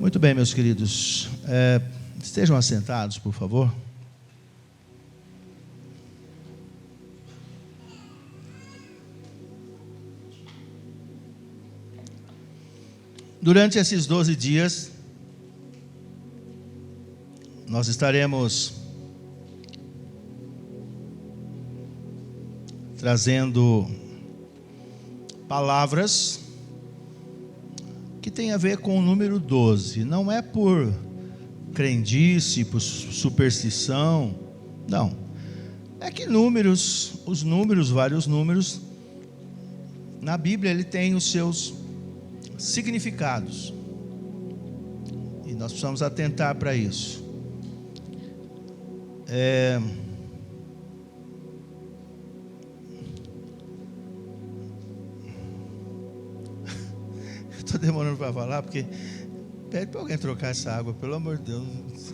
Muito bem, meus queridos. Estejam assentados, por favor. Durante esses 12 dias, nós estaremos trazendo palavras que tem a ver com o número 12. Não é por crendice, por superstição, não. É que os números, vários números, na Bíblia ele tem os seus significados. E nós precisamos atentar para isso. Estou demorando para falar, porque pede para alguém trocar essa água, pelo amor de Deus.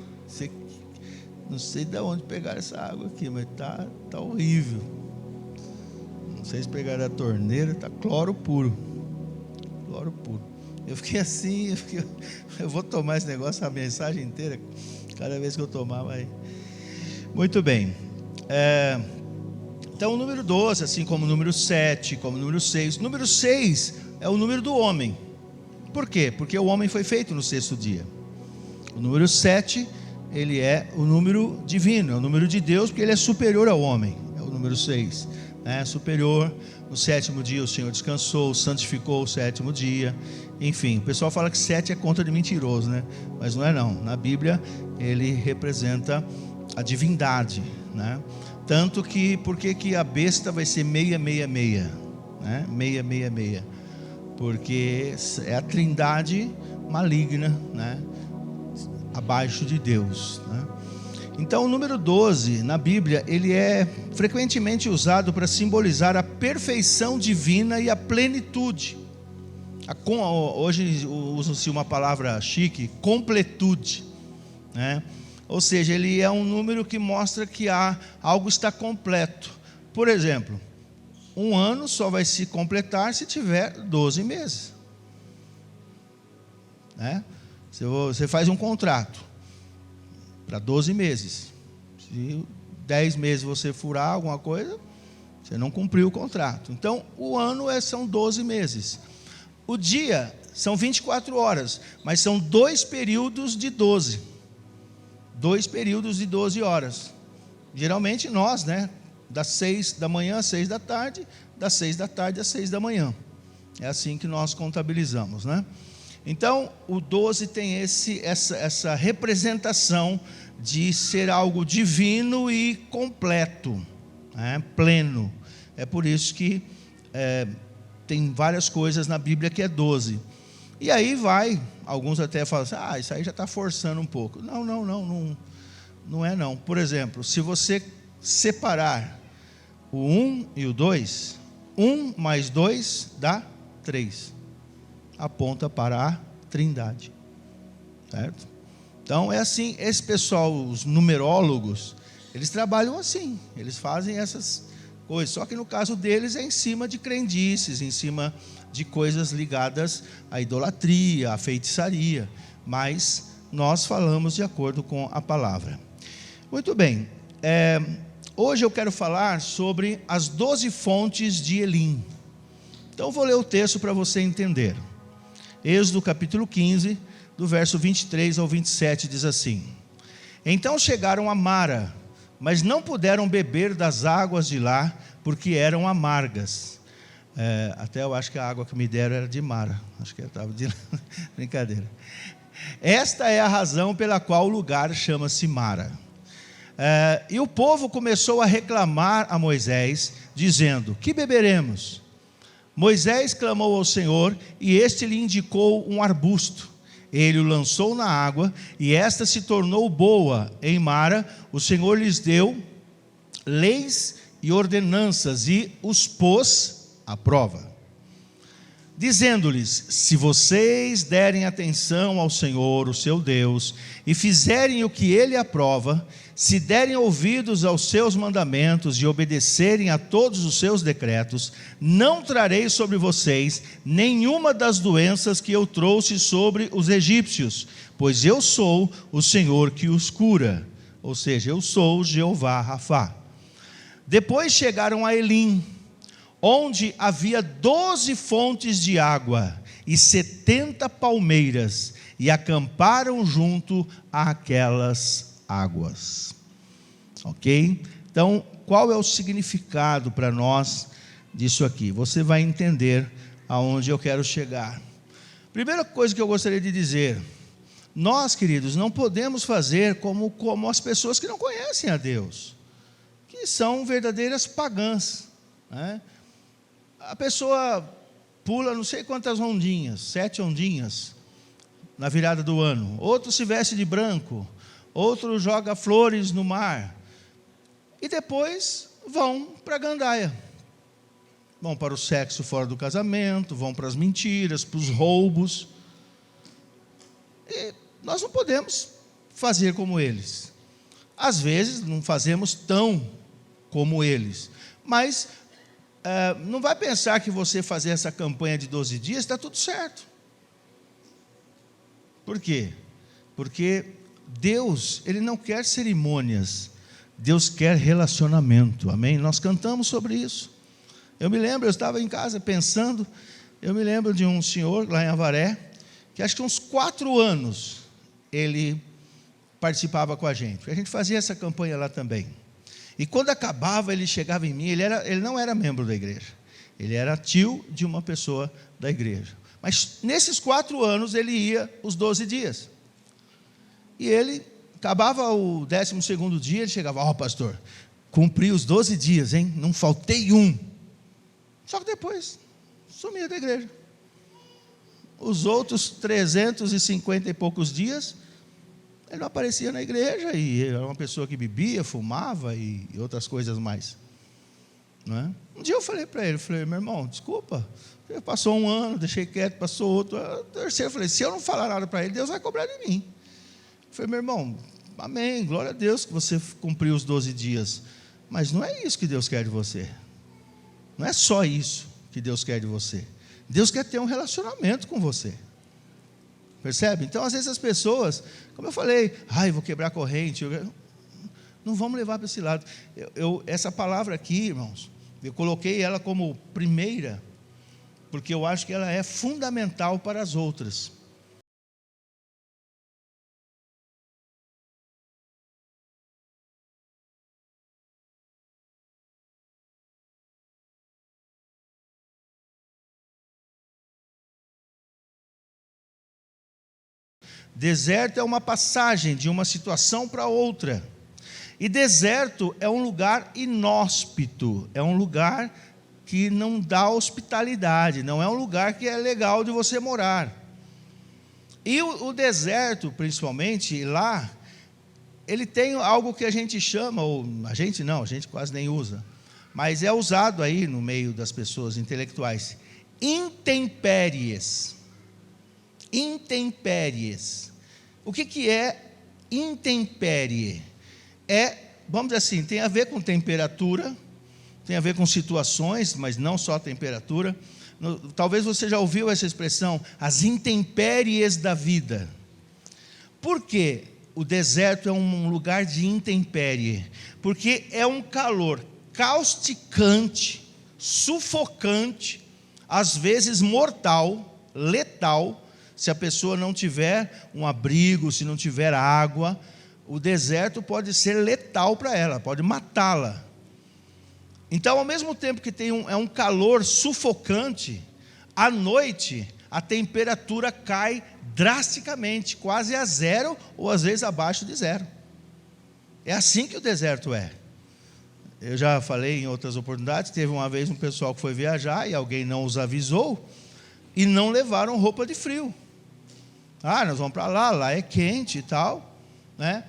Não sei de onde pegaram essa água aqui, mas tá horrível. Não sei se pegaram a torneira, tá cloro puro. Cloro puro. Eu fiquei assim, eu vou tomar esse negócio a mensagem inteira. Cada vez que eu tomar, vai. Muito bem. Então o número 12, assim como o número 7, como o número 6. O número 6 é o número do homem. Por quê? Porque o homem foi feito no sexto dia. O número 7, ele é o número divino, é o número de Deus, porque ele é superior ao homem. É o número 6, né? Superior. No sétimo dia o Senhor descansou, santificou o sétimo dia. Enfim, o pessoal fala que 7 é conta de mentiroso, né? Mas não é não. Na Bíblia ele representa a divindade, né? Tanto que, por que a besta vai ser 666, né? 666. Porque é a trindade maligna, né? Abaixo de Deus, né? Então o número 12 na Bíblia, ele é frequentemente usado para simbolizar a perfeição divina e a plenitude. Hoje usa-se uma palavra chique, completude, né? Ou seja, ele é um número que mostra que algo está completo. Por exemplo, um ano só vai se completar se tiver 12 meses, né? Você faz um contrato para 12 meses. Se 10 meses você furar alguma coisa, você não cumpriu o contrato. Então, o ano são 12 meses. O dia são 24 horas, mas são 2 períodos de 12. 2 períodos de 12 horas. Geralmente nós, né? Das 6 da manhã às 6 da tarde, das 6 da tarde às 6 da manhã. É assim que nós contabilizamos, né? Então, o 12 tem essa representação de ser algo divino e completo, né? Pleno. É por isso que tem várias coisas na Bíblia que é 12. E aí alguns até falam assim, isso aí já está forçando um pouco. Não é não. Por exemplo, se você separar o 1 e o 2, 1 mais 2 dá 3. Aponta para a trindade, certo? Então é assim, esse pessoal, os numerólogos, eles trabalham assim, eles fazem essas coisas, só que no caso deles é em cima de crendices, em cima de coisas ligadas à idolatria, à feitiçaria, mas nós falamos de acordo com a palavra. Muito bem, hoje eu quero falar sobre as 12 fontes de Elim. Então vou ler o texto para você entender. Êxodo capítulo 15, do verso 23 ao 27, diz assim: Então chegaram a Mara, mas não puderam beber das águas de lá, porque eram amargas. Até eu acho que a água que me deram era de Mara. Acho que eu estava de brincadeira. Esta é a razão pela qual o lugar chama-se Mara. E o povo começou a reclamar a Moisés, dizendo: Que beberemos? Moisés clamou ao Senhor, e este lhe indicou um arbusto. Ele o lançou na água, e esta se tornou boa. Em Mara, o Senhor lhes deu leis e ordenanças, e os pôs à prova. dizendo-lhes: se vocês derem atenção ao Senhor, o seu Deus, e fizerem o que Ele aprova, se derem ouvidos aos seus mandamentos e obedecerem a todos os seus decretos, não trarei sobre vocês nenhuma das doenças que eu trouxe sobre os egípcios, pois eu sou o Senhor que os cura. Ou seja, eu sou Jeová Rafá. Depois chegaram a Elim, onde havia 12 fontes de água e 70 palmeiras, e acamparam junto àquelas águas. Ok? Então, qual é o significado para nós disso aqui? Você vai entender aonde eu quero chegar. Primeira coisa que eu gostaria de dizer: nós, queridos, não podemos fazer como as pessoas que não conhecem a Deus, que são verdadeiras pagãs, né? A pessoa pula não sei quantas ondinhas, 7 ondinhas, na virada do ano. Outro se veste de branco, outro joga flores no mar. E depois vão para a gandaia. Vão para o sexo fora do casamento, vão para as mentiras, para os roubos. E nós não podemos fazer como eles. Às vezes não fazemos tão como eles, mas não vai pensar que você fazer essa campanha de 12 dias está tudo certo. Por quê? Porque Deus, Ele não quer cerimônias, Deus quer relacionamento, amém? Nós cantamos sobre isso. Eu me lembro, eu estava em casa pensando, eu me lembro de um senhor lá em Avaré, que acho que uns 4 anos ele participava com a gente fazia essa campanha lá também. E quando acabava, ele chegava em mim, ele não era membro da igreja, ele era tio de uma pessoa da igreja. Mas nesses 4 anos ele ia os 12 dias. E ele acabava o 12º dia, ele chegava: ó, pastor, cumpri os 12 dias, hein? Não faltei um. Só que depois sumia da igreja. Os outros 350 e poucos dias, ele não aparecia na igreja, e era uma pessoa que bebia, fumava e outras coisas mais. Não é? Um dia eu falei para ele, meu irmão, desculpa, passou 1 ano, deixei quieto, passou outro, terceiro, eu falei: se eu não falar nada para ele, Deus vai cobrar de mim. Eu falei: meu irmão, amém, glória a Deus que você cumpriu os 12 dias, mas não é isso que Deus quer de você, não é só isso que Deus quer de você. Deus quer ter um relacionamento com você, percebe? Então às vezes as pessoas, como eu falei, vou quebrar a corrente, não vamos levar para esse lado. Essa palavra aqui, irmãos, eu coloquei ela como primeira, porque eu acho que ela é fundamental para as outras. Deserto é uma passagem de uma situação para outra. E deserto é um lugar inóspito, é um lugar que não dá hospitalidade, não é um lugar que é legal de você morar. E o deserto, principalmente lá, ele tem algo que a gente chama, ou a gente quase nem usa, mas é usado aí no meio das pessoas intelectuais: intempéries. Intempéries. O que é intempérie? Vamos dizer assim, tem a ver com temperatura, tem a ver com situações, mas não só temperatura. Talvez você já ouviu essa expressão, as intempéries da vida. Por quê? O deserto é um lugar de intempérie, porque é um calor causticante, sufocante, às vezes mortal, letal. Se a pessoa não tiver um abrigo, se não tiver água, o deserto pode ser letal para ela, pode matá-la. Então, ao mesmo tempo que é um calor sufocante, à noite a temperatura cai drasticamente, quase a 0 ou às vezes abaixo de 0. É assim que o deserto é. Eu já falei em outras oportunidades, teve uma vez um pessoal que foi viajar e alguém não os avisou e não levaram roupa de frio. Nós vamos para lá é quente e tal, né?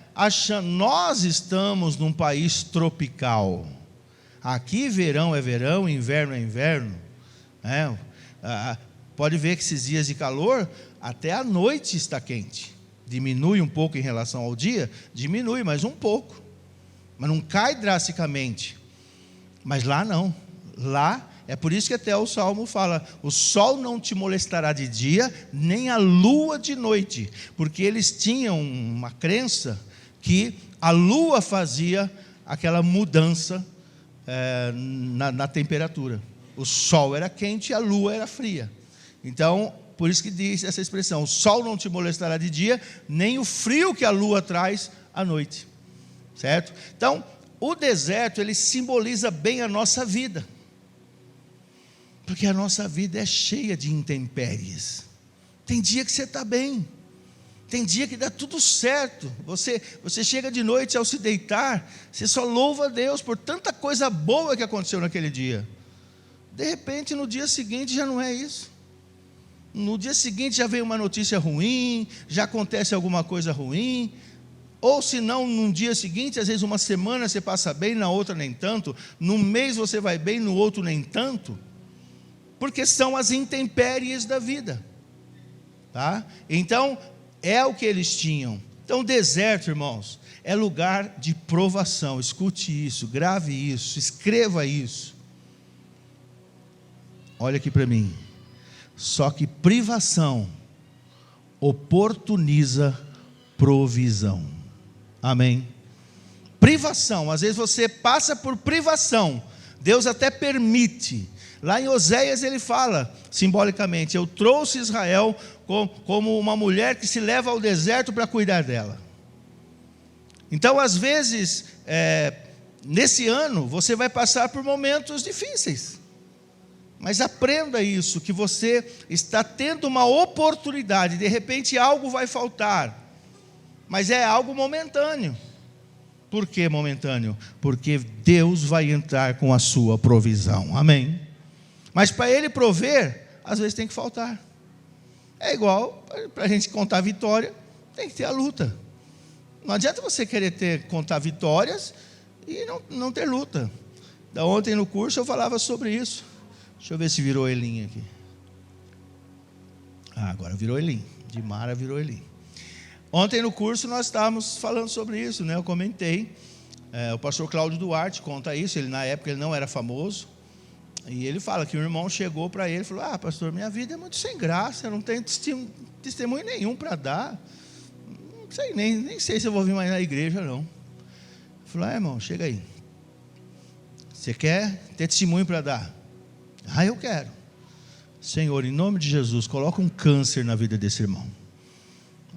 Nós estamos num país tropical. Aqui verão é verão, inverno é inverno, né? pode ver que esses dias de calor, até a noite está quente. Diminui um pouco em relação ao dia, diminui, mas um pouco. Mas não cai drasticamente. Mas lá não. Lá, é por isso que até o Salmo fala: o sol não te molestará de dia, nem a lua de noite. Porque eles tinham uma crença que a lua fazia aquela mudança na temperatura. O sol era quente e a lua era fria. Então, por isso que diz essa expressão: o sol não te molestará de dia, nem o frio que a lua traz à noite. Certo? Então, o deserto, ele simboliza bem a nossa vida. Porque a nossa vida é cheia de intempéries. Tem dia que você está bem. Tem dia que dá tudo certo. Você chega de noite, ao se deitar, você só louva a Deus por tanta coisa boa que aconteceu naquele dia. De repente, no dia seguinte, já não é isso. No dia seguinte já vem uma notícia ruim, já acontece alguma coisa ruim. Ou se não, num dia seguinte, às vezes uma semana você passa bem, na outra nem tanto. Num mês você vai bem, no outro nem tanto. Porque são as intempéries da vida. Tá? Então, é o que eles tinham. Então, deserto, irmãos, é lugar de provação. Escute isso, grave isso, escreva isso. Olha aqui para mim. Só que privação oportuniza provisão. Amém? Privação, às vezes você passa por privação. Deus até permite. Lá em Oséias ele fala, simbolicamente: eu trouxe Israel como uma mulher que se leva ao deserto para cuidar dela. Então, às vezes, nesse ano, você vai passar por momentos difíceis. Mas aprenda isso, que você está tendo uma oportunidade. De repente algo vai faltar, mas é algo momentâneo. Por que momentâneo? Porque Deus vai entrar com a sua provisão, amém? Mas para Ele prover, às vezes tem que faltar. É igual, para a gente contar vitória, tem que ter a luta. Não adianta você querer contar vitórias e não ter luta. Da ontem no curso eu falava sobre isso. Deixa eu ver se virou Elim aqui. Agora virou Elim. De Mara virou Elim. Ontem no curso nós estávamos falando sobre isso, né? Eu comentei. O pastor Cláudio Duarte conta isso. Ele, na época, ele não era famoso. E ele fala que o irmão chegou para ele e falou: pastor, minha vida é muito sem graça. Eu não tenho testemunho nenhum para dar. Não sei, nem sei se eu vou vir mais na igreja, não. Ele falou: irmão, chega aí. Você quer ter testemunho para dar? Eu quero. Senhor, em nome de Jesus, coloca um câncer na vida desse irmão.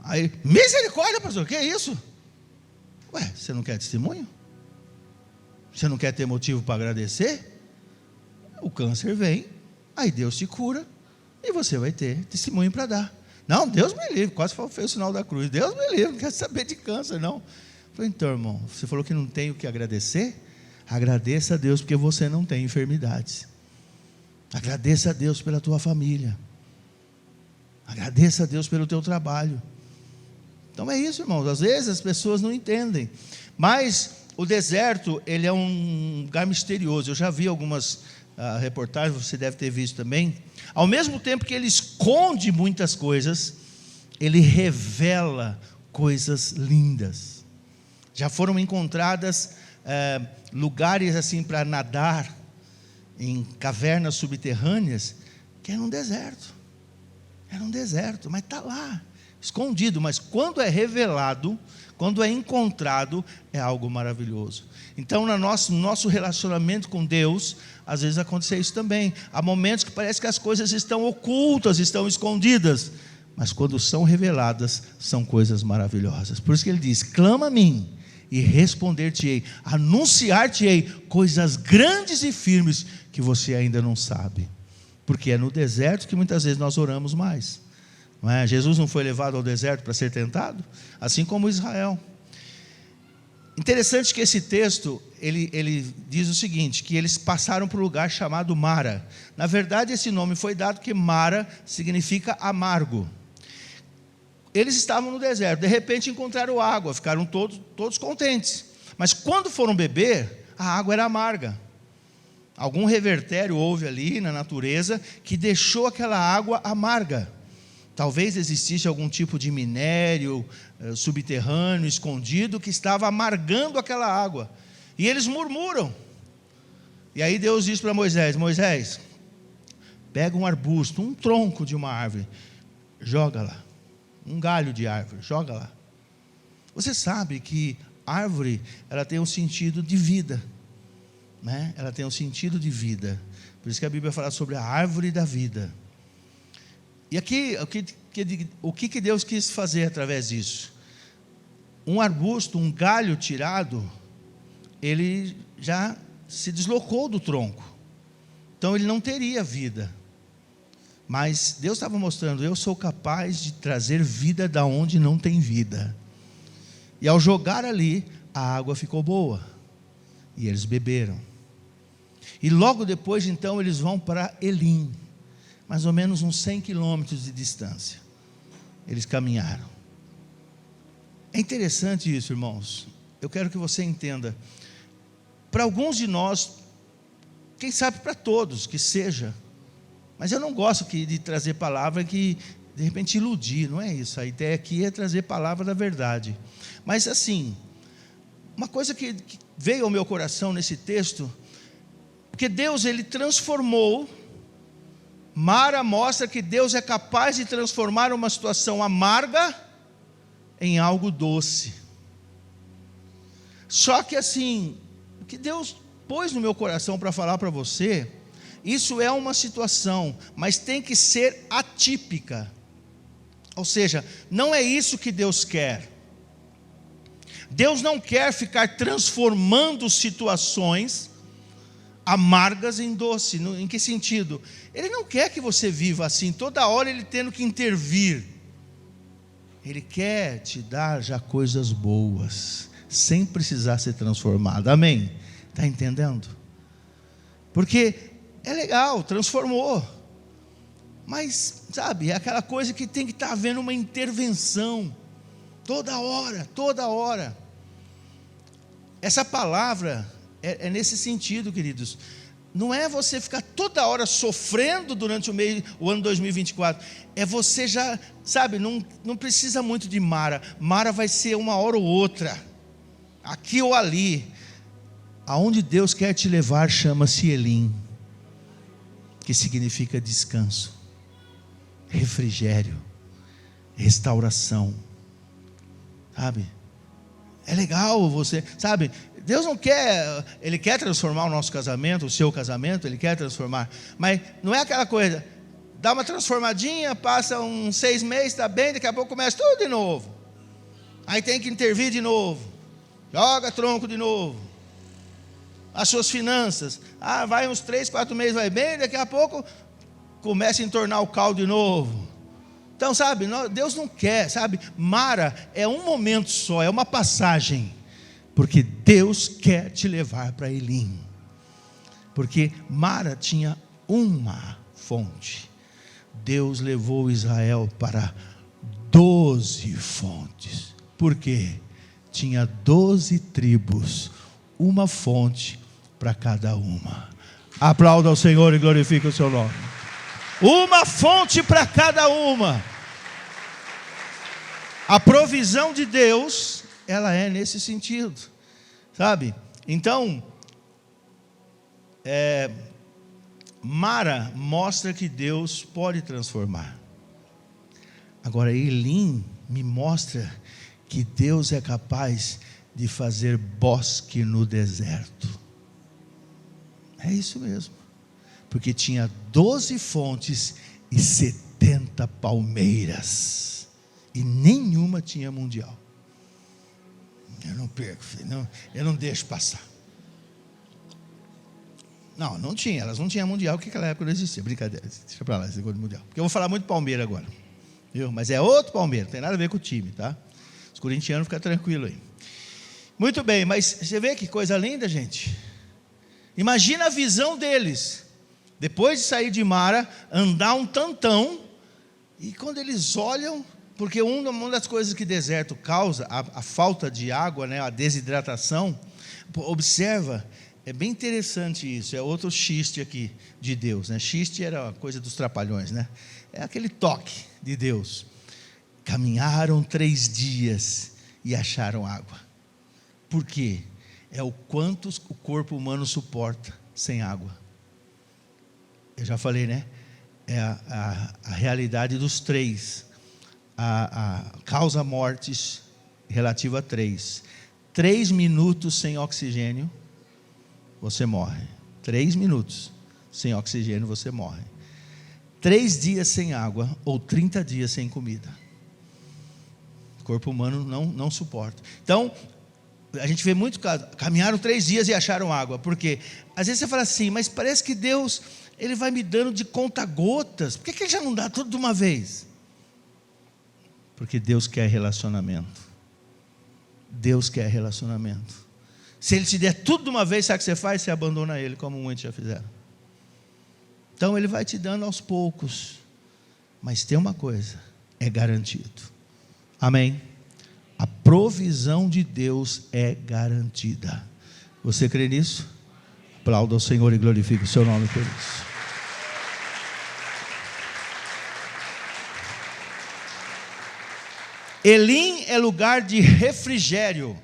Aí, misericórdia, pastor, que é isso? Você não quer testemunho? Você não quer ter motivo para agradecer? O câncer vem, aí Deus te cura, e você vai ter testemunho para dar. Não, Deus me livre, quase fez o sinal da cruz. Deus me livre, não quero saber de câncer, não. Eu falei: então, irmão, você falou que não tem o que agradecer? Agradeça a Deus porque você não tem enfermidades. Agradeça a Deus pela tua família. Agradeça a Deus pelo teu trabalho. Então é isso, irmãos. Às vezes as pessoas não entendem. Mas o deserto, ele é um lugar misterioso. Eu já vi algumas reportagens, você deve ter visto também. Ao mesmo tempo que ele esconde muitas coisas, ele revela coisas lindas. Já foram encontradas lugares assim para nadar, em cavernas subterrâneas, que era um deserto. Era um deserto, mas está lá, escondido. Mas quando é revelado, quando é encontrado, é algo maravilhoso. Então, no nosso relacionamento com Deus, às vezes acontece isso também. Há momentos que parece que as coisas estão ocultas, estão escondidas, mas quando são reveladas, são coisas maravilhosas. Por isso que ele diz: clama a mim e responder-te-ei, anunciar-te-ei coisas grandes e firmes que você ainda não sabe. Porque é no deserto que muitas vezes nós oramos mais, não é? Jesus não foi levado ao deserto para ser tentado, assim como Israel. Interessante que esse texto, ele diz o seguinte, que eles passaram por um lugar chamado Mara. Na verdade, esse nome foi dado porque Mara significa amargo. Eles estavam no deserto, de repente encontraram água, ficaram todos contentes. Mas quando foram beber, a água era amarga. Algum revertério houve ali na natureza que deixou aquela água amarga. Talvez existisse algum tipo de minério subterrâneo, escondido, que estava amargando aquela água. E eles murmuram. E aí Deus diz para Moisés: Moisés, pega um arbusto, um tronco de uma árvore, joga lá. Um galho de árvore, joga lá. Você sabe que árvore, ela tem um sentido de vida, né? Ela tem um sentido de vida. Por isso que a Bíblia fala sobre a árvore da vida. E aqui, o que Deus quis fazer através disso? Um arbusto, um galho tirado, ele já se deslocou do tronco. Então ele não teria vida. Mas Deus estava mostrando: eu sou capaz de trazer vida da onde não tem vida. E ao jogar ali, a água ficou boa. E eles beberam. E logo depois, então, eles vão para Elim, mais ou menos uns 100 quilômetros de distância. Eles caminharam. É interessante isso, irmãos. Eu quero que você entenda. Para alguns de nós, quem sabe para todos que seja, mas eu não gosto de trazer palavra que de repente iludir, não é isso. A ideia aqui é trazer palavra da verdade. Mas assim, uma coisa que veio ao meu coração nesse texto, porque Deus, ele transformou. Mara mostra que Deus é capaz de transformar uma situação amarga em algo doce. Só que assim, o que Deus pôs no meu coração para falar para você, isso é uma situação, mas tem que ser atípica. Ou seja, não é isso que Deus quer. Deus não quer ficar transformando situações amargas em doce. Em que sentido? Ele não quer que você viva assim, toda hora ele tendo que intervir. Ele quer te dar já coisas boas, sem precisar ser transformado. Amém? Está entendendo? Porque é legal, transformou. Mas, sabe, é aquela coisa que tem que estar havendo uma intervenção. Toda hora, toda hora. Essa palavra é nesse sentido, queridos. Não é você ficar toda hora sofrendo durante o ano 2024. É você já, sabe, não precisa muito de Mara. Mara vai ser uma hora ou outra, aqui ou ali. Aonde Deus quer te levar chama-se Elim, que significa descanso, refrigério, restauração. Sabe? É legal você, sabe? Deus não quer, Ele quer transformar o nosso casamento, o seu casamento, Ele quer transformar, mas não é aquela coisa, dá uma transformadinha, passa uns 6 meses, está bem, daqui a pouco começa tudo de novo, aí tem que intervir de novo, joga tronco de novo, as suas finanças, vai uns 3, 4 meses, vai bem, daqui a pouco começa a entornar o caldo de novo. Então, sabe, Deus não quer, sabe, Mara é um momento só, é uma passagem, porque Deus quer te levar para Elim, porque Mara tinha uma fonte, Deus levou Israel para 12 fontes, por quê? Tinha 12 tribos, uma fonte para cada uma. Aplauda ao Senhor e glorifique o seu nome. Uma fonte para cada uma. A provisão de Deus, ela é nesse sentido, sabe? Então, Mara mostra que Deus pode transformar. Agora, Elim me mostra que Deus é capaz de fazer bosque no deserto. É isso mesmo. Porque tinha 12 fontes e 70 palmeiras. E nenhuma tinha mundial. Eu não perco, filho, eu não deixo passar. Não tinha, elas não tinham mundial, porque naquela época não existia. Brincadeira, deixa para lá esse negócio de mundial. Porque eu vou falar muito Palmeira agora. Viu? Mas é outro Palmeira, não tem nada a ver com o time, tá? Os corintianos ficam tranquilos aí. Muito bem, mas você vê que coisa linda, gente. Imagina a visão deles. Depois de sair de Mara, andar um tantão, e quando eles olham, porque uma das coisas que deserto causa, a falta de água, né, a desidratação, observa, É bem interessante isso, é outro xiste aqui de Deus, né? Xiste era a coisa dos trapalhões, né? É aquele toque de Deus. Caminharam 3 dias e acharam água. Por quê? É o quanto o corpo humano suporta sem água. Eu já falei, né? É a realidade dos 3. A causa mortes relativa a 3. 3 minutos sem oxigênio, você morre. 3 minutos sem oxigênio, você morre. 3 dias sem água ou 30 dias sem comida. O corpo humano não suporta. Então, a gente vê muito caso, caminharam 3 dias e acharam água. Por quê? Às vezes você fala assim, mas parece que Deus, Ele vai me dando de conta-gotas. Por que Ele já não dá tudo de uma vez? Porque Deus quer relacionamento. Deus quer relacionamento. Se Ele te der tudo de uma vez, sabe o que você faz? Você abandona Ele, como muitos já fizeram. Então Ele vai te dando aos poucos. Mas tem uma coisa, é garantido. Amém? A provisão de Deus é garantida. Você crê nisso? Aplauda ao Senhor e glorifique o seu nome por isso. Elim é lugar de refrigério.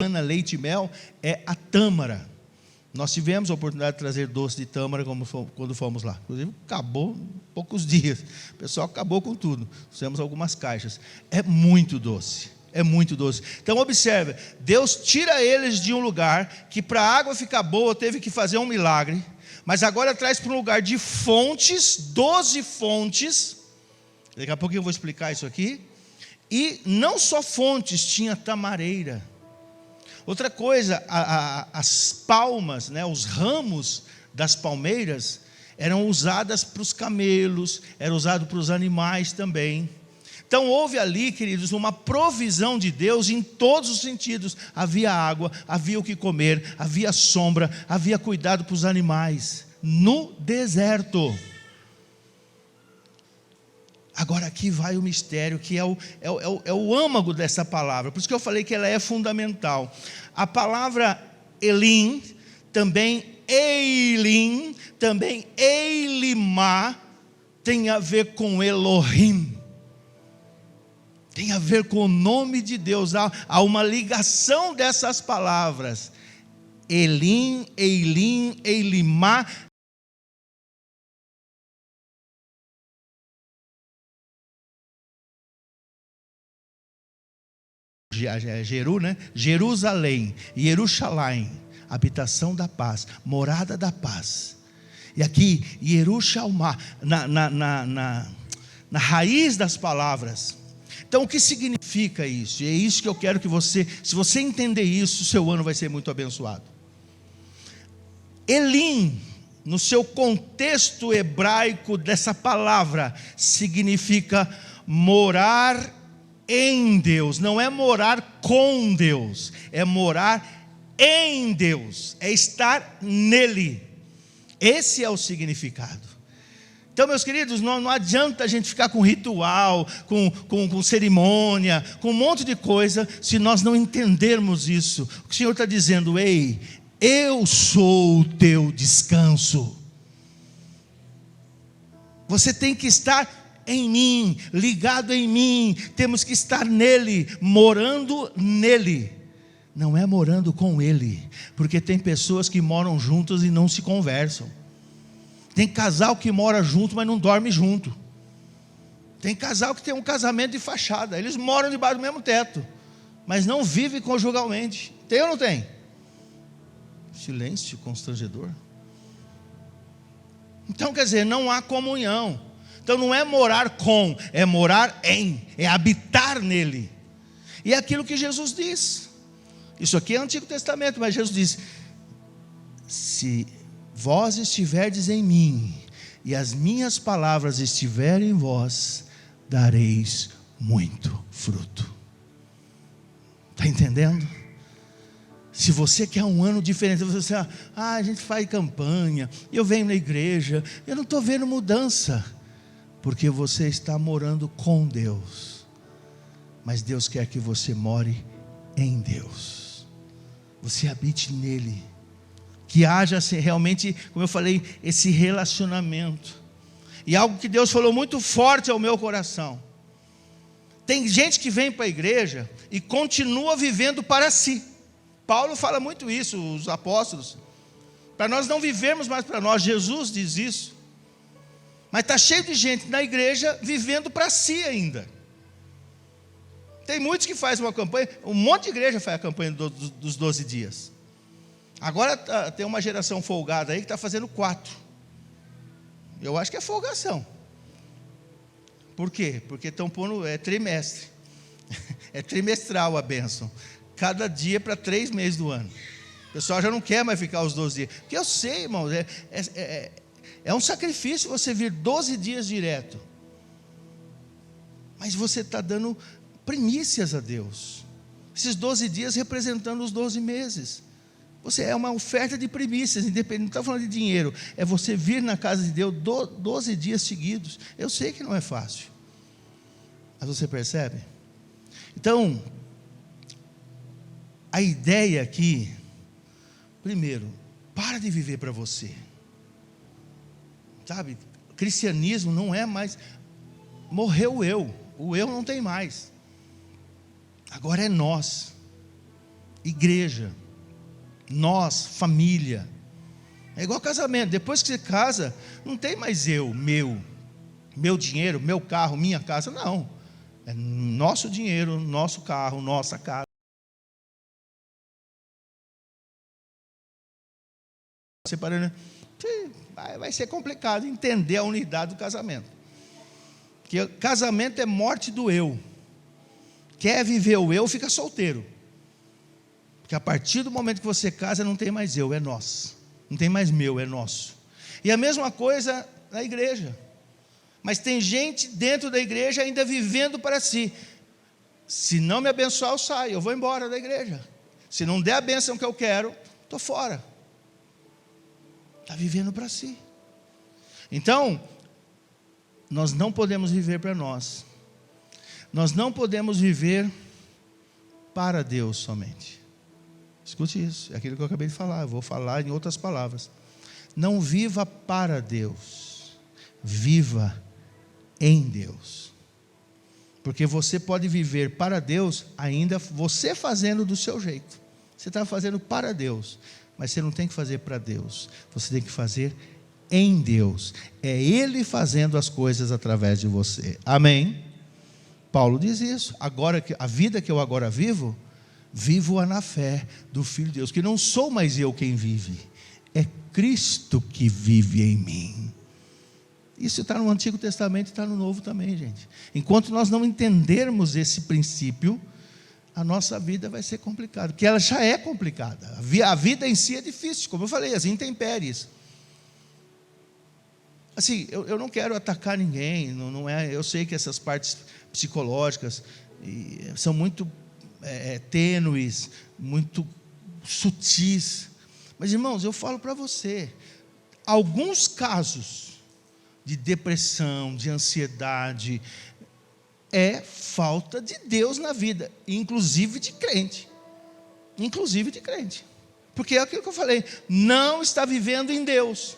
Leite e mel é a tâmara. Nós tivemos a oportunidade de trazer doce de tâmara quando fomos lá. Inclusive, acabou em poucos dias. O pessoal acabou com tudo. Fizemos algumas caixas. É muito doce. É muito doce. Então, observe. Deus tira eles de um lugar que para a água ficar boa teve que fazer um milagre. Mas agora traz para um lugar de fontes, 12 fontes. Daqui a pouco eu vou explicar isso aqui. E não só fontes, tinha tamareira. Outra coisa, as palmas, né, os ramos das palmeiras eram usadas para os camelos, eram usados para os animais também. Então houve ali, queridos, uma provisão de Deus em todos os sentidos. Havia água, havia o que comer, havia sombra, havia cuidado para os animais, no deserto. Agora aqui vai o mistério, que é o âmago dessa palavra. Por isso que eu falei que ela é fundamental. A palavra Elim, também Eilim, também Eilimá, tem a ver com Elohim. Tem a ver com o nome de Deus. Há uma ligação dessas palavras. Elim, Eilim, Eilimá. Jeru, né? Jerusalém, Jerusalém, habitação da paz, morada da paz. E aqui, Yerushalma, na raiz das palavras. Então, o que significa isso? E é isso que eu quero que você, se você entender isso, o seu ano vai ser muito abençoado. Elim, no seu contexto hebraico dessa palavra, significa morar em Deus. Não é morar com Deus, é morar em Deus, é estar nele. Esse é o significado. Então, meus queridos, não adianta a gente ficar com ritual, com cerimônia, com um monte de coisa, se nós não entendermos isso. O Senhor está dizendo: ei, eu sou o teu descanso. Você tem que estar em mim, ligado em mim. Temos que estar nele, morando nele. Não é morando com ele, porque tem pessoas que moram juntas e não se conversam. Tem casal que mora junto, mas não dorme junto. Tem casal que tem um casamento de fachada, eles moram debaixo do mesmo teto, mas não vivem conjugalmente. Tem ou não tem? Silêncio constrangedor. Então quer dizer, não há comunhão. Então não é morar com, é morar em, é habitar nele. E é aquilo que Jesus diz. Isso aqui é Antigo Testamento, mas Jesus diz: se vós estiverdes em mim, e as minhas palavras estiverem em vós, dareis muito fruto. Está entendendo? Se você quer um ano diferente, você diz: a gente faz campanha, eu venho na igreja, eu não estou vendo mudança, porque você está morando com Deus, mas Deus quer que você more em Deus, você habite nele, que haja realmente, como eu falei, esse relacionamento. E algo que Deus falou muito forte ao meu coração: tem gente que vem para a igreja e continua vivendo para si. Paulo fala muito isso, os apóstolos, para nós não vivermos mais para nós. Jesus diz isso. Mas está cheio de gente na igreja vivendo para si ainda. Tem muitos que fazem uma campanha, um monte de igreja faz a campanha dos 12 dias. Agora tem uma geração folgada aí que está fazendo 4. Eu acho que é folgação. Por quê? Porque estão pondo, trimestre. É trimestral a bênção. Cada dia para 3 meses do ano. O pessoal já não quer mais ficar os 12 dias. Porque eu sei, irmãos, é um sacrifício você vir 12 dias direto. Mas você está dando primícias a Deus. Esses 12 dias representando os 12 meses. Você é uma oferta de primícias, independente, não está falando de dinheiro. É você vir na casa de Deus 12 dias seguidos. Eu sei que não é fácil, mas você percebe? Então, a ideia aqui, primeiro, para de viver para você. Sabe, cristianismo não é mais, morreu o eu não tem mais. Agora é nós, igreja, nós, família. É igual casamento, depois que você casa, não tem mais meu dinheiro, meu carro, minha casa, não. É nosso dinheiro, nosso carro, nossa casa. Separando, vai ser complicado entender a unidade do casamento. Porque casamento é morte do eu. Quer viver o eu, fica solteiro. Porque a partir do momento que você casa, não tem mais eu, é nós. Não tem mais meu, é nosso. E a mesma coisa na igreja. Mas tem gente dentro da igreja ainda vivendo para si. Se não me abençoar, eu saio, eu vou embora da igreja. Se não der a bênção que eu quero, estou fora. Está vivendo para si. Então, nós não podemos viver para nós. Nós não podemos viver para Deus somente. Escute isso, é aquilo que eu acabei de falar. Eu vou falar em outras palavras. Não viva para Deus, viva em Deus. Porque você pode viver para Deus ainda você fazendo do seu jeito. Você está fazendo para Deus, mas você não tem que fazer para Deus. Você tem que fazer em Deus. É Ele fazendo as coisas através de você. Amém? Paulo diz isso. Agora, a vida que eu agora vivo, vivo-a na fé do Filho de Deus, que não sou mais eu quem vive, é Cristo que vive em mim. Isso está no Antigo Testamento e está no Novo também, gente. Enquanto nós não entendermos esse princípio, a nossa vida vai ser complicada, porque ela já é complicada. A vida em si é difícil, como eu falei, as intempéries. Assim, eu não quero atacar ninguém, não é, eu sei que essas partes psicológicas são muito tênues, muito sutis. Mas, irmãos, eu falo para você, alguns casos de depressão, de ansiedade, é falta de Deus na vida, inclusive de crente. Inclusive de crente. Porque é aquilo que eu falei, não está vivendo em Deus.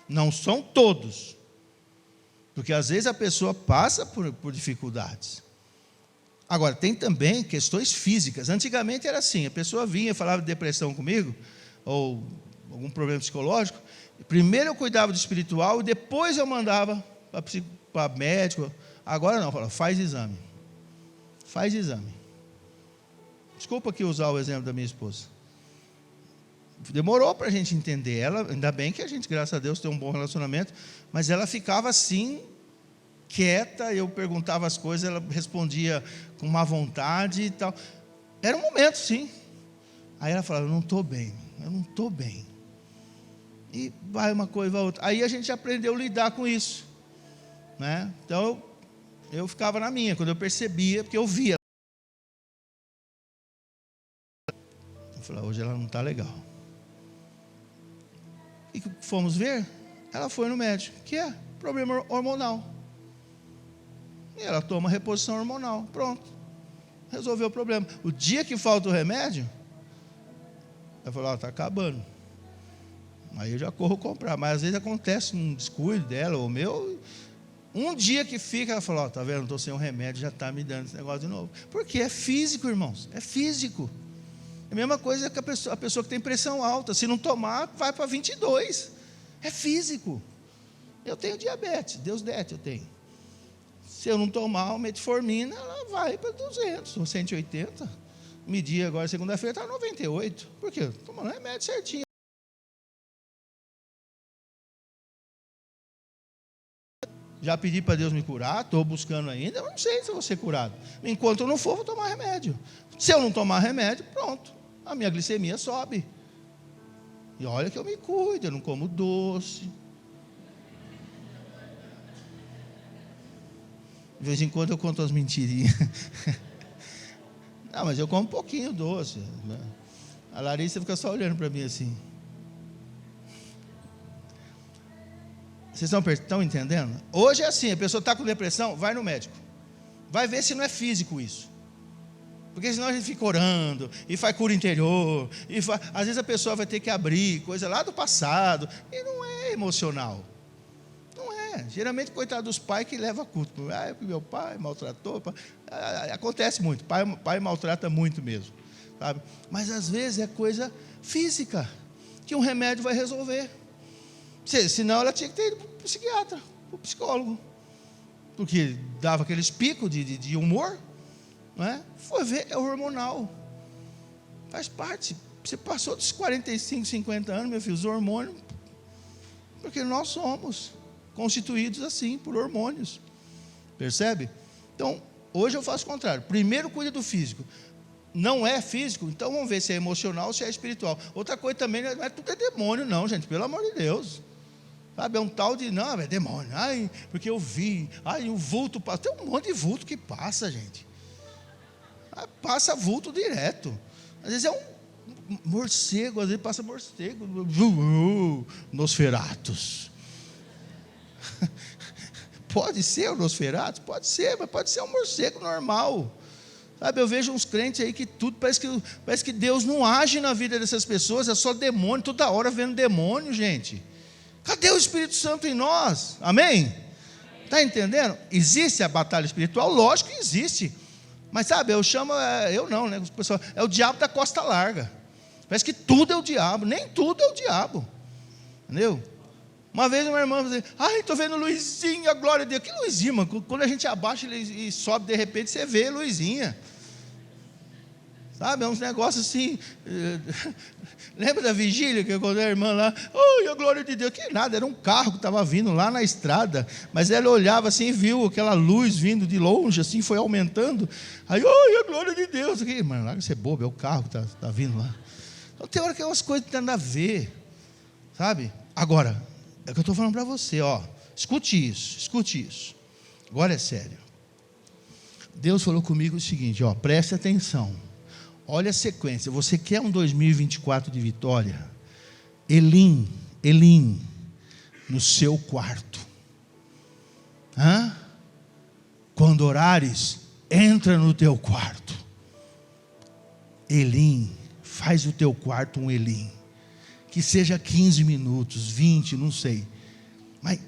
Não são todos. Porque às vezes a pessoa passa por dificuldades. Agora, tem também questões físicas. Antigamente era assim, a pessoa vinha e falava de depressão comigo, ou algum problema psicológico. Primeiro eu cuidava do espiritual e depois eu mandava para médico. Agora não, fala, faz exame. Faz exame. Desculpa aqui usar o exemplo da minha esposa. Demorou para a gente entender. Ela, ainda bem que a gente, graças a Deus, tem um bom relacionamento, mas ela ficava assim, quieta, eu perguntava as coisas, ela respondia com má vontade e tal. Era um momento, sim. Aí ela falava, eu não estou bem. E vai uma coisa, vai outra. Aí a gente aprendeu a lidar com isso, né? Então eu ficava na minha, quando eu percebia, porque eu via. Eu falei, hoje ela não está legal. E fomos ver, ela foi no médico, que é problema hormonal. E ela toma reposição hormonal, pronto, resolveu o problema. O dia que falta o remédio, ela falou, está acabando. Aí eu já corro comprar, mas às vezes acontece um descuido dela, ou meu. Um dia que fica, ela fala, está vendo, estou sem um remédio, já está me dando esse negócio de novo. Porque é físico, irmãos, é físico. É a mesma coisa que a pessoa que tem pressão alta, se não tomar, vai para 22. É físico. Eu tenho diabetes, Deus dete, eu tenho. Se eu não tomar o metformina, ela vai para 200, ou 180. Medi agora, segunda-feira, está 98. Por quê? Tomando remédio certinho. Já pedi para Deus me curar, estou buscando ainda, mas não sei se eu vou ser curado. Enquanto eu não for, vou tomar remédio. Se eu não tomar remédio, pronto, a minha glicemia sobe. E olha que eu me cuido, eu não como doce. De vez em quando eu conto as mentirinhas. Não, mas eu como um pouquinho doce. A Larissa fica só olhando para mim assim. Vocês estão entendendo? Hoje é assim, a pessoa está com depressão, vai no médico. Vai ver se não é físico isso. Porque senão a gente fica orando, e faz cura interior, às vezes a pessoa vai ter que abrir coisa lá do passado, e não é emocional. Não é. Geralmente, coitado dos pais que levam a culpa. Meu pai maltratou. Acontece muito, pai maltrata muito mesmo. Sabe? Mas às vezes é coisa física, que um remédio vai resolver. Senão ela tinha que ter ido para o psiquiatra, para o psicólogo, porque dava aqueles picos de humor, não é? Foi ver, é hormonal, faz parte. Você passou dos 45, 50 anos, meu filho, os hormônios, porque nós somos constituídos assim, por hormônios, percebe? Então, hoje eu faço o contrário, primeiro cuida do físico. Não é físico, então vamos ver se é emocional ou se é espiritual. Outra coisa também, não é tudo é demônio não, gente, pelo amor de Deus. Sabe, é um tal de, não, é demônio, porque eu vi, o vulto passa, tem um monte de vulto que passa, gente, passa vulto direto, às vezes é um morcego, às vezes passa morcego, Nosferatus, pode ser o Nosferatus, pode ser, mas pode ser um morcego normal, sabe, eu vejo uns crentes aí que tudo, parece que Deus não age na vida dessas pessoas, é só demônio, toda hora vendo demônio, gente. Cadê o Espírito Santo em nós? Amém? Está entendendo? Existe a batalha espiritual? Lógico que existe. Mas sabe, eu não, né? Pessoal, é o diabo da costa larga. Parece que tudo é o diabo. Nem tudo é o diabo. Entendeu? Uma vez uma irmã falou assim, estou vendo Luizinha, glória a Deus. Que Luizinha, mano? Quando a gente abaixa e sobe, de repente você vê Luizinha. Sabe, é uns negócios assim. Lembra da vigília que eu contei a irmã lá? A glória de Deus. Que nada, era um carro que estava vindo lá na estrada. Mas ela olhava assim e viu aquela luz vindo de longe, assim, foi aumentando. Aí, a glória de Deus. Mano, larga de ser bobo, é o carro que está vindo lá. Então tem hora que é umas coisas que tem nada a ver. Sabe? Agora, é o que eu estou falando para você, escute isso. Agora é sério. Deus falou comigo o seguinte, preste atenção. Olha a sequência, você quer um 2024 de vitória? Elim, no seu quarto. Quando orares, entra no teu quarto. Elim, faz o teu quarto um Elim. Que seja 15 minutos, 20, não sei. Mas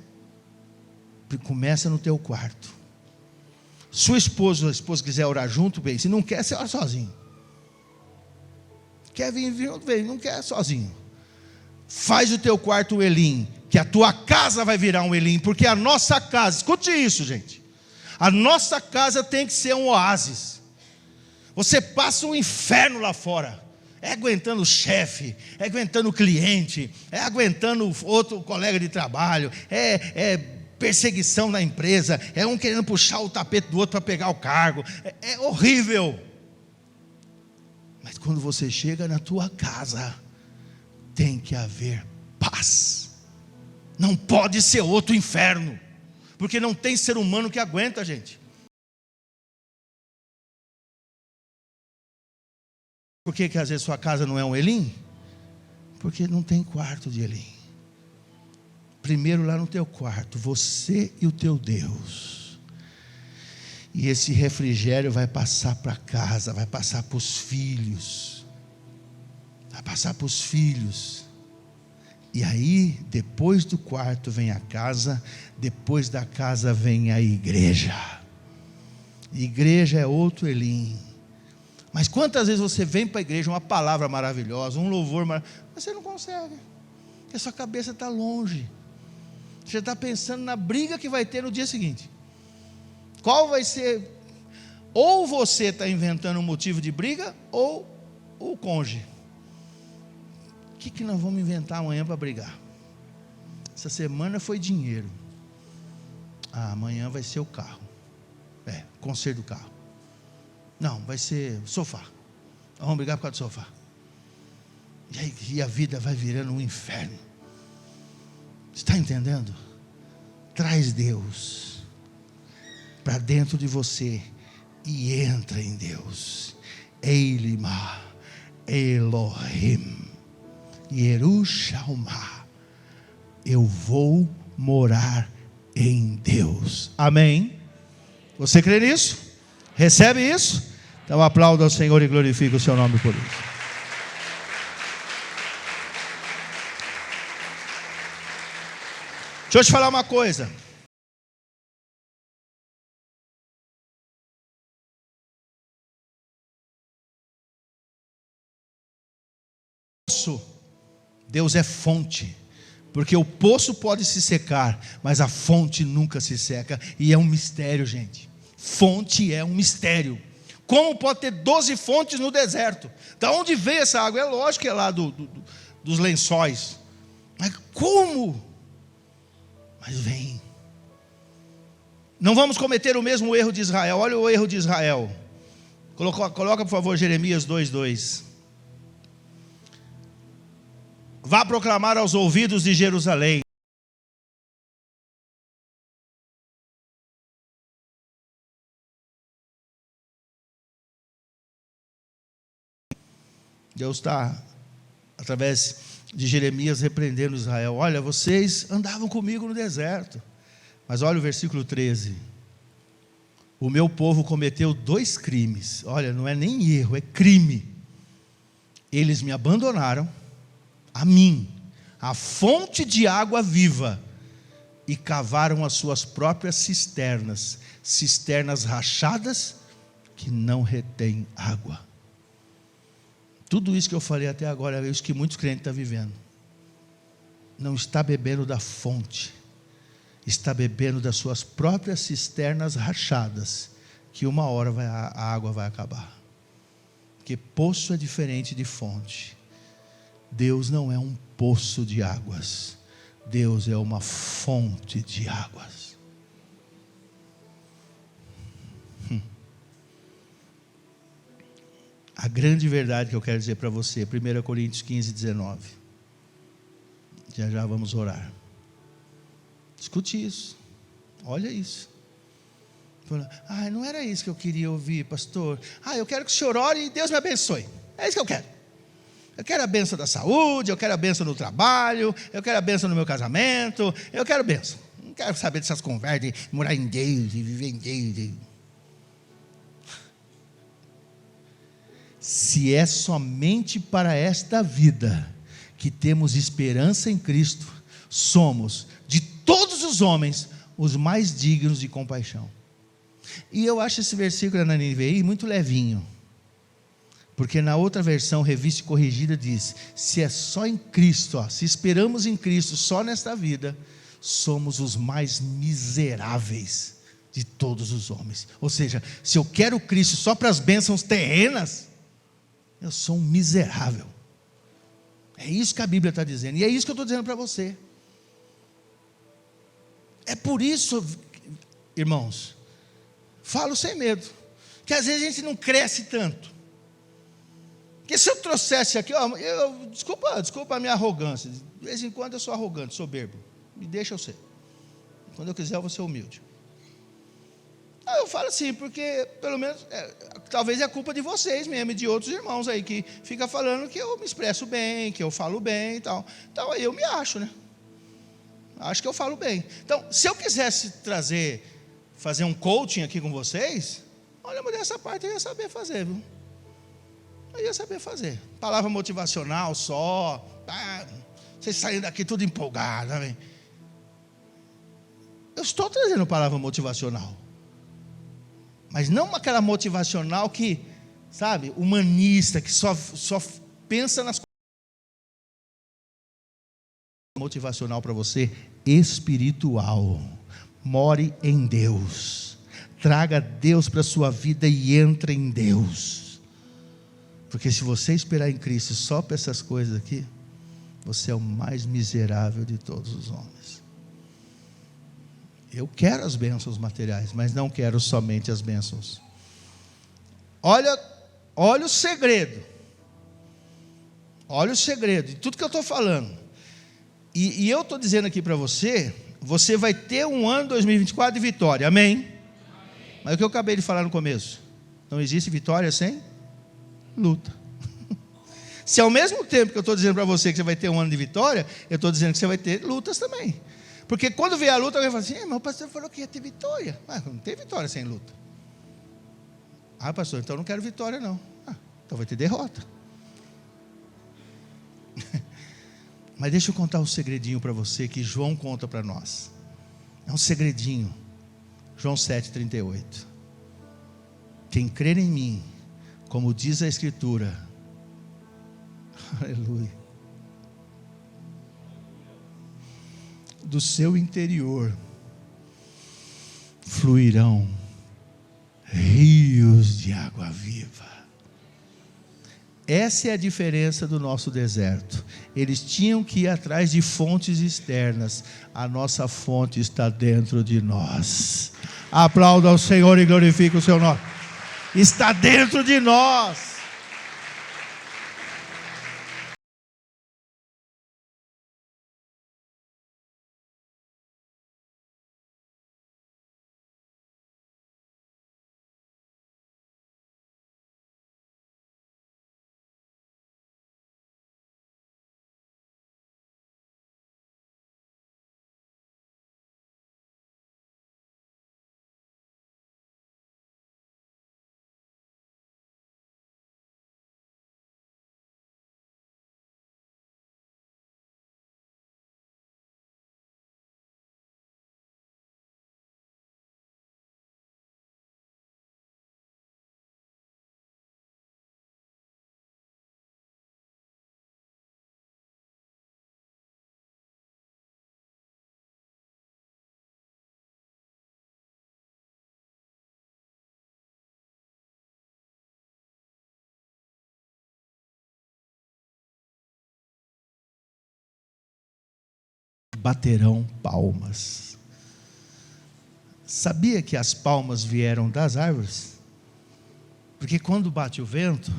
Começa no teu quarto. Sua esposa, a esposa quiser orar junto, bem. Se não quer, você ora sozinho. Quer vir junto, vem. Não quer, sozinho. Faz o teu quarto um Elim, que a tua casa vai virar um Elim, porque a nossa casa, escute isso, gente. A nossa casa tem que ser um oásis. Você passa um inferno lá fora. É aguentando o chefe, é aguentando o cliente, é aguentando outro colega de trabalho, é perseguição na empresa, é um querendo puxar o tapete do outro para pegar o cargo, é horrível. Mas quando você chega na tua casa, tem que haver paz. Não pode ser outro inferno, porque não tem ser humano que aguenta, gente. Por que às vezes sua casa não é um Elim? Porque não tem quarto de Elim. Primeiro lá no teu quarto, você e o teu Deus. E esse refrigério vai passar para casa, vai passar para os filhos. Vai passar para os filhos. E aí, depois do quarto vem a casa, depois da casa vem a igreja. Igreja é outro Elim. Mas quantas vezes você vem para a igreja, uma palavra maravilhosa, um louvor maravilhoso, mas você não consegue, porque a sua cabeça está longe. Você está pensando na briga que vai ter no dia seguinte. Qual vai ser? Ou você está inventando um motivo de briga, ou o cônjuge. O que nós vamos inventar amanhã para brigar? Essa semana foi dinheiro. Amanhã vai ser o carro. Conserto do carro. Não, vai ser sofá. Vamos brigar por causa do sofá. E a vida vai virando um inferno. Está entendendo? Traz Deus para dentro de você e entra em Deus. Eilima, Elohim, Yerushalma. Eu vou morar em Deus. Amém? Você crê nisso? Recebe isso? Então aplauda ao Senhor e glorifique o seu nome por isso. Deixa eu te falar uma coisa. Deus é fonte. Porque o poço pode se secar, mas a fonte nunca se seca. E é um mistério, gente. Fonte é um mistério. Como pode ter 12 fontes no deserto? Da onde veio essa água? É lógico que é lá dos lençóis. Mas como? Mas vem. Não vamos cometer o mesmo erro de Israel. Olha o erro de Israel. Coloca por favor Jeremias 2:2. Vá proclamar aos ouvidos de Jerusalém. Deus está, através de Jeremias, repreendendo Israel. Olha, vocês andavam comigo no deserto. Mas olha o versículo 13. O meu povo cometeu 2 crimes. Olha, não é nem erro, é crime. Eles me abandonaram, a mim, a fonte de água viva, e cavaram as suas próprias cisternas, cisternas rachadas, que não retêm água. Tudo isso que eu falei até agora é isso que muitos crentes estão vivendo. Não está bebendo da fonte, está bebendo das suas próprias cisternas rachadas, que uma hora a água vai acabar. Porque poço é diferente de fonte. Deus não é um poço de águas, Deus é uma fonte de águas. A grande verdade que eu quero dizer para você, 1 Coríntios 15:19. Já vamos orar. Escute isso. Olha isso. Não era isso que eu queria ouvir, pastor. Eu quero que o senhor ore e Deus me abençoe. É isso que eu quero. Eu quero a bênção da saúde, eu quero a bênção no trabalho, eu quero a bênção no meu casamento, eu quero bênção. Não quero saber dessas conversas de morar em Deus e viver em Deus. Se é somente para esta vida que temos esperança em Cristo, somos, de todos os homens, os mais dignos de compaixão. E eu acho esse versículo na NVI muito levinho, porque na outra versão, revista e corrigida, diz: se é só em Cristo, se esperamos em Cristo só nesta vida, somos os mais miseráveis de todos os homens. Ou seja, se eu quero Cristo só para as bênçãos terrenas, eu sou um miserável. É isso que a Bíblia está dizendo, e é isso que eu estou dizendo para você. É por isso, irmãos, falo sem medo, que às vezes a gente não cresce tanto. Porque se eu trouxesse aqui, desculpa a minha arrogância, de vez em quando eu sou arrogante, soberbo, me deixa eu ser. Quando eu quiser eu vou ser humilde. Eu falo assim, porque pelo menos, talvez é culpa de vocês mesmo, e de outros irmãos aí, que fica falando que eu me expresso bem, que eu falo bem e tal. Então aí eu me acho, né? Acho que eu falo bem. Então, se eu quisesse fazer um coaching aqui com vocês, olha, mas dessa parte eu ia saber fazer, viu? Eu ia saber fazer. Palavra motivacional só. Vocês saem daqui tudo empolgados, né? Eu estou trazendo palavra motivacional, mas não aquela motivacional que, sabe, humanista, que só pensa nas coisas. Motivacional para você, espiritual. More em Deus, traga Deus para a sua vida e entre em Deus, porque se você esperar em Cristo só para essas coisas aqui, você é o mais miserável de todos os homens. Eu quero as bênçãos materiais, mas não quero somente as bênçãos. Olha o segredo. Olha o segredo de tudo que eu estou falando. E eu estou dizendo aqui para você, você vai ter um ano 2024 de vitória, amém? Amém? Mas o que eu acabei de falar no começo, não existe vitória sem luta. Se ao mesmo tempo que eu estou dizendo para você que você vai ter um ano de vitória, eu estou dizendo que você vai ter lutas também. Porque quando vier a luta, alguém fala assim: mas o pastor falou que ia ter vitória. Mas não tem vitória sem luta. Pastor, então eu não quero vitória não. Então vai ter derrota. Mas deixa eu contar um segredinho para você, que João conta para nós. É um segredinho. João 7,38. Quem crer em mim, como diz a Escritura, aleluia, do seu interior fluirão rios de água viva. Essa é a diferença do nosso deserto. Eles tinham que ir atrás de fontes externas. A nossa fonte está dentro de nós. Aplauda ao Senhor e glorifique o seu nome. Está dentro de nós. Baterão palmas. Sabia que as palmas vieram das árvores? Porque quando bate o vento,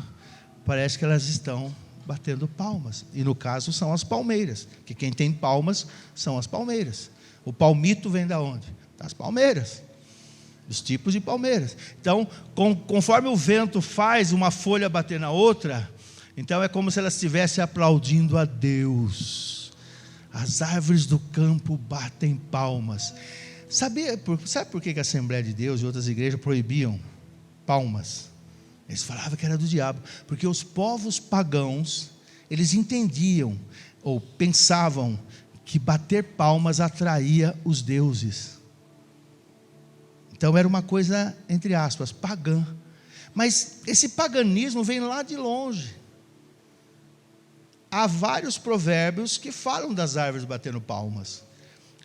parece que elas estão batendo palmas. E no caso são as palmeiras, que quem tem palmas são as palmeiras. O palmito vem da onde? Das palmeiras. Os tipos de palmeiras. Então, conforme o vento faz uma folha bater na outra, então é como se elas estivessem aplaudindo a Deus. As árvores do campo batem palmas. Sabe por que a Assembleia de Deus e outras igrejas proibiam palmas? Eles falavam que era do diabo. Porque os povos pagãos, eles entendiam ou pensavam que bater palmas atraía os deuses. Então era uma coisa, entre aspas, pagã. Mas esse paganismo vem lá de longe. Há vários provérbios que falam das árvores batendo palmas.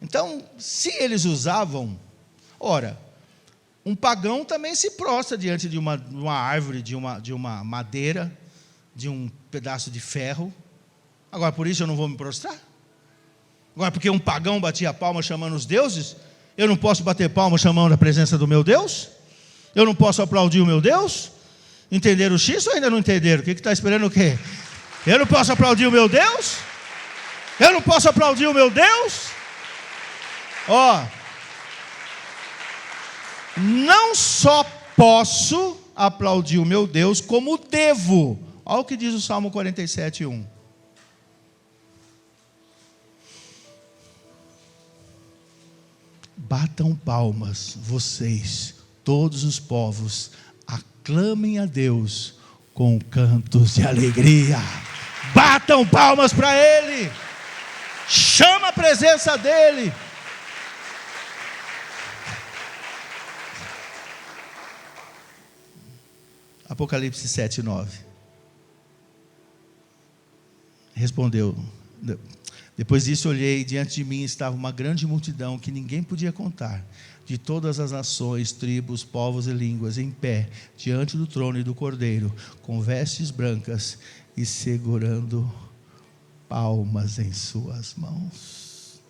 Então, se eles usavam, ora, um pagão também se prostra diante de uma árvore, de uma madeira, de um pedaço de ferro. Agora, por isso eu não vou me prostrar? Agora, porque um pagão batia palma chamando os deuses, eu não posso bater palma chamando a presença do meu Deus? Eu não posso aplaudir o meu Deus? Entenderam o X ou ainda não entenderam? O que está esperando o quê? Eu não posso aplaudir o meu Deus? Eu não posso aplaudir o meu Deus? Não só posso aplaudir o meu Deus, como devo. Olha o que diz o Salmo 47:1. Batam palmas, vocês, todos os povos, aclamem a Deus com cantos de alegria. Batam palmas para Ele, chama a presença dEle. Apocalipse 7:9. Respondeu: depois disso olhei, e diante de mim estava uma grande multidão que ninguém podia contar, de todas as nações, tribos, povos e línguas, em pé, diante do trono e do Cordeiro, com vestes brancas e segurando palmas em suas mãos.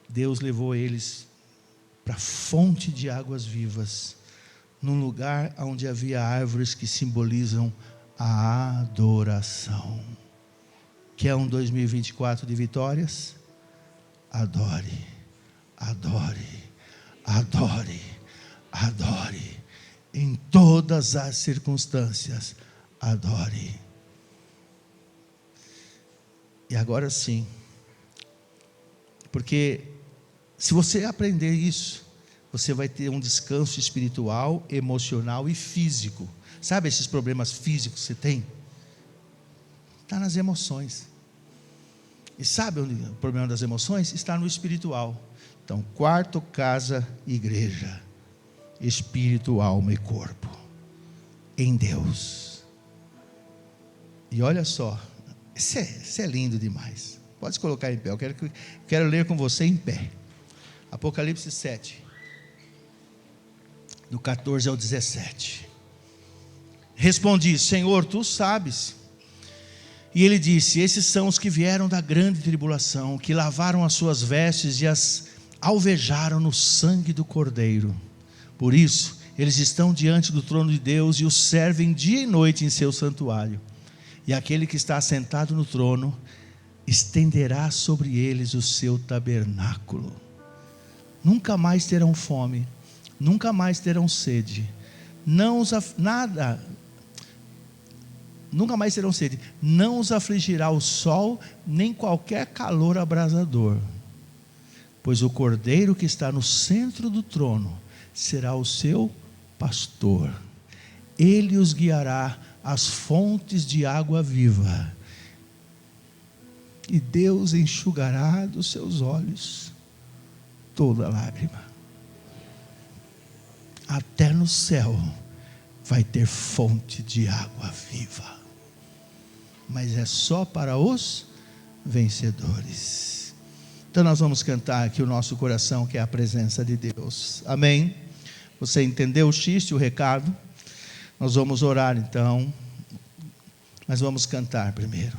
Deus levou eles para a fonte de águas vivas, num lugar onde havia árvores que simbolizam a adoração. Quer um 2024 de vitórias? Adore, adore, adore, adore. Em todas as circunstâncias, adore. E agora sim, porque se você aprender isso, você vai ter um descanso espiritual, emocional e físico. Sabe esses problemas físicos que você tem? Está nas emoções. E sabe onde o problema das emoções? Está no espiritual. Então, quarto, casa, igreja. Espírito, alma e corpo. Em Deus. E olha só, isso é lindo demais. Pode se colocar em pé. Eu quero ler com você em pé. Apocalipse 7. Do 14 ao 17. Respondi: Senhor, tu sabes. E ele disse: esses são os que vieram da grande tribulação, que lavaram as suas vestes e as alvejaram no sangue do Cordeiro. Por isso, eles estão diante do trono de Deus e o servem dia e noite em seu santuário. E aquele que está assentado no trono estenderá sobre eles o seu tabernáculo. Nunca mais terão fome, nunca mais terão sede. Nunca mais terão sede. Não os afligirá o sol, nem qualquer calor abrasador. Pois o Cordeiro que está no centro do trono será o seu pastor. Ele os guiará às fontes de água viva. E Deus enxugará dos seus olhos toda lágrima. Até no céu vai ter fonte de água viva. Mas é só para os vencedores. Então nós vamos cantar aqui o nosso coração, que é a presença de Deus. Amém? Você entendeu o xiste, o recado? Nós vamos orar então, mas vamos cantar primeiro.